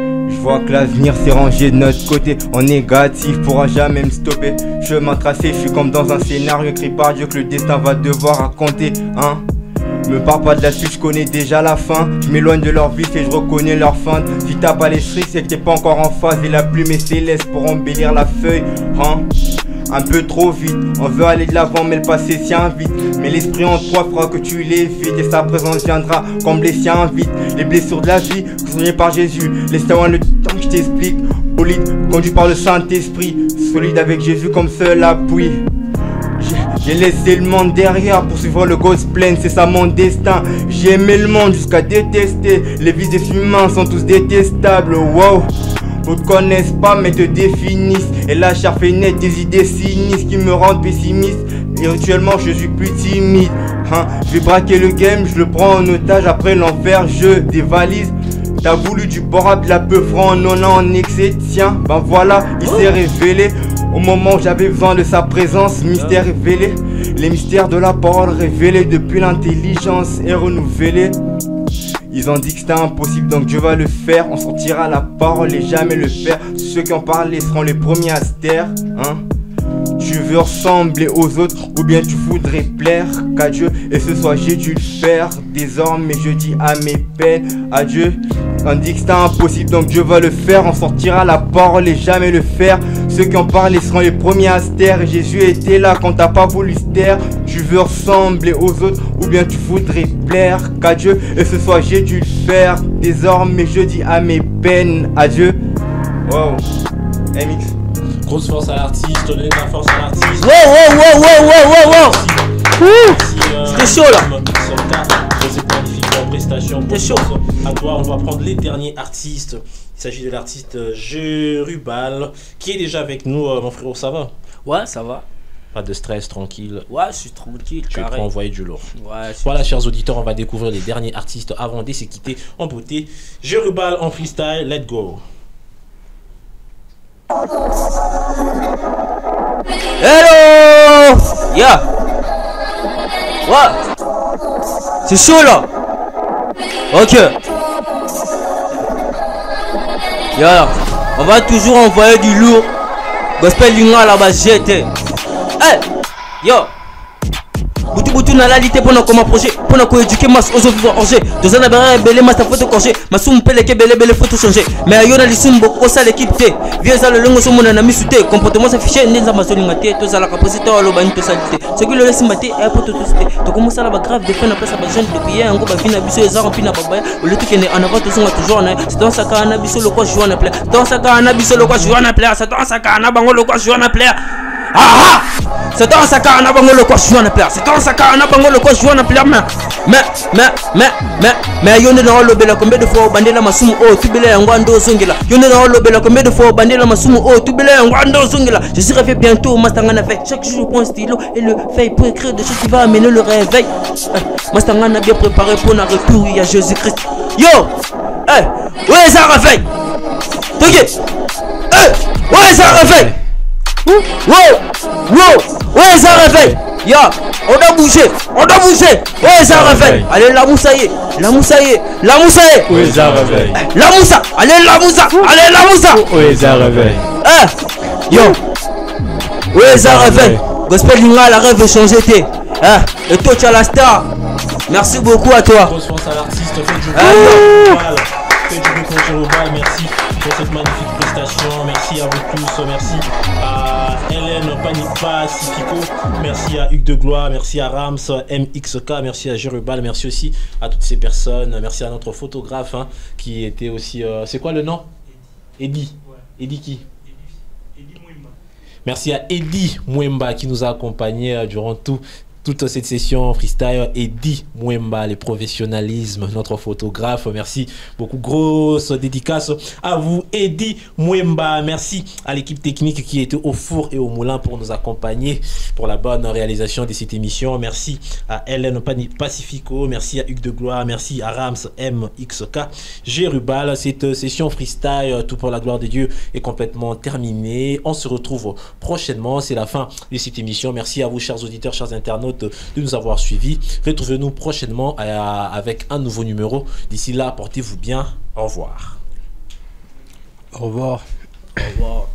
Je vois que l'avenir s'est rangé de notre côté. En négatif pourra jamais me stopper. Chemin tracé, je suis comme dans un scénario écrit par Dieu que le destin va devoir raconter. Me parle pas de la suite, je connais déjà la fin. Je m'éloigne de leur vie et je reconnais leur fin. Si t'as pas l'esprit, c'est que t'es pas encore en phase. Et la plume est céleste pour embellir la feuille. Un peu trop vite, on veut aller de l'avant mais le passé s'y invite. Mais l'esprit en toi fera que tu l'évites. Et sa présence viendra combler s'y invite. Les blessures de la vie, soignées par Jésus. Laisse-moi le temps que je t'explique. Bolide, conduit par le Saint-Esprit. Solide avec Jésus comme seul appui. J'ai laissé le monde derrière pour suivre le gospel, c'est ça mon destin. J'ai aimé le monde jusqu'à détester. Les vices des humains sont tous détestables, wow. Vous te connaissent pas mais te définissent. Et la chair fait naître des idées sinistres qui me rendent pessimiste. Et actuellement je suis plus timide. Je vais braquer le game, je le prends en otage. Après l'enfer je dévalise. T'as voulu du borat de la peu franc, non en excès, tiens, ben voilà, il s'est révélé. Au moment où j'avais besoin de sa présence, mystère révélé. Les mystères de la parole révélés depuis l'intelligence est renouvelée. Ils ont dit que c'était impossible donc Dieu va le faire. On sortira la parole et jamais le faire. Ceux qui en parlent seront les premiers à se taire. Tu veux ressembler aux autres ou bien tu voudrais plaire qu'à Dieu. Et ce soir j'ai dû le faire. Désormais je dis à mes peines adieu. On dit que c'était impossible donc Dieu va le faire. On sortira la parole et jamais le faire. Ceux qui en parlent seront les premiers à se taire. Jésus était là quand t'as pas voulu se taire. Tu veux ressembler aux autres ou bien tu voudrais plaire qu'à Dieu. Et ce soir j'ai dû le faire. Désormais je dis à mes peines adieu. Wow. MX. Grosse force à l'artiste, donnez de la force à l'artiste. Wow. C'était chaud là. C'était chaud. À toi, on va prendre les derniers artistes. Il s'agit de l'artiste Jérubal qui est déjà avec nous, mon frérot. Ça va? Ouais, ça va. Pas de stress, tranquille. Ouais, je suis tranquille. Tu es prêt à envoyer du lourd. Ouais, voilà, chers auditeurs, on va découvrir les derniers artistes avant de se quitter en beauté. Jérubal en freestyle, let's go. Hello! Yeah! Ouais! C'est chaud là! Ok! Yeah! On va toujours envoyer du lourd! Gospel Linga là-bas, j'étais! Hey! Yo! Boutou na la lité pour comment projet pour nous éduquer masse aux autres orgés deux ans à belé masse photo corgé ma soum pele ke belé photo changer mais yo na lisumbo au sale équipe té viens ça le longo so mona na misuté comportement s'afficher nza masolinga té to sala capacité lo bani to salité ce qui le laisse maté et pour tout cité to commence la grave de fin na place ba jeune depuis un go ba vina biso eza rempli na baba le truc est en avant to songa toujours na c'est dans ça kana biso le quoi jouer na plaire dans ça kana biso le quoi jouer na plaire c'est dans ça kana bango le quoi jouer na plaire ah c'est dans ça qu'on a bango le quoi jouer na plaire c'est dans ça qu'on a bango le quoi jouer na plaire mais yone na lobela combien de fois bandela masumu oh tubele yango ando zongela yone na lobela combien de fois bandela masumu oh tubele yango ando zongela je serai fait bientôt mastangana fait chaque jour je prends un stylo et le feuille pour écrire des choses qui va amener le réveil mastangana bien préparé pour un retour il y a Jésus-Christ yo ouais ça réveille t'inquiète ouais ça réveille ouais ça réveille ya on doit bouger ouais ça réveille allez la moussaïe ouais ça réveille la moussa allez la moussa ouais ça réveille yo ouais ça réveille Gospel Linga la rêve changer t'es et toi tu as la star merci beaucoup à toi grosse force à l'artiste merci pour cette magnifique prestation, merci à vous tous, merci à Hélène Pacifico, merci à Hugues de Gloire, merci à Rams, MXK, merci à Jérubal, merci aussi à toutes ces personnes, merci à notre photographe qui était aussi, c'est quoi le nom? Eddie. Eddie qui? Eddie Mwemba. Merci à Eddie Mwemba qui nous a accompagnés durant toute cette session freestyle. Eddie Mwemba, le professionnalisme, notre photographe. Merci beaucoup. Grosse dédicace à vous, Eddie Mwemba. Merci à l'équipe technique qui était au four et au moulin pour nous accompagner pour la bonne réalisation de cette émission. Merci à Hélène Pacifico. Merci à Hugues de Gloire. Merci à Rams MXK. Jérubal. Cette session freestyle, tout pour la gloire de Dieu, est complètement terminée. On se retrouve prochainement. C'est la fin de cette émission. Merci à vous, chers auditeurs, chers internautes, de nous avoir suivis. Retrouvez-nous prochainement avec un nouveau numéro. D'ici là, portez-vous bien. Au revoir. Au revoir. Au revoir.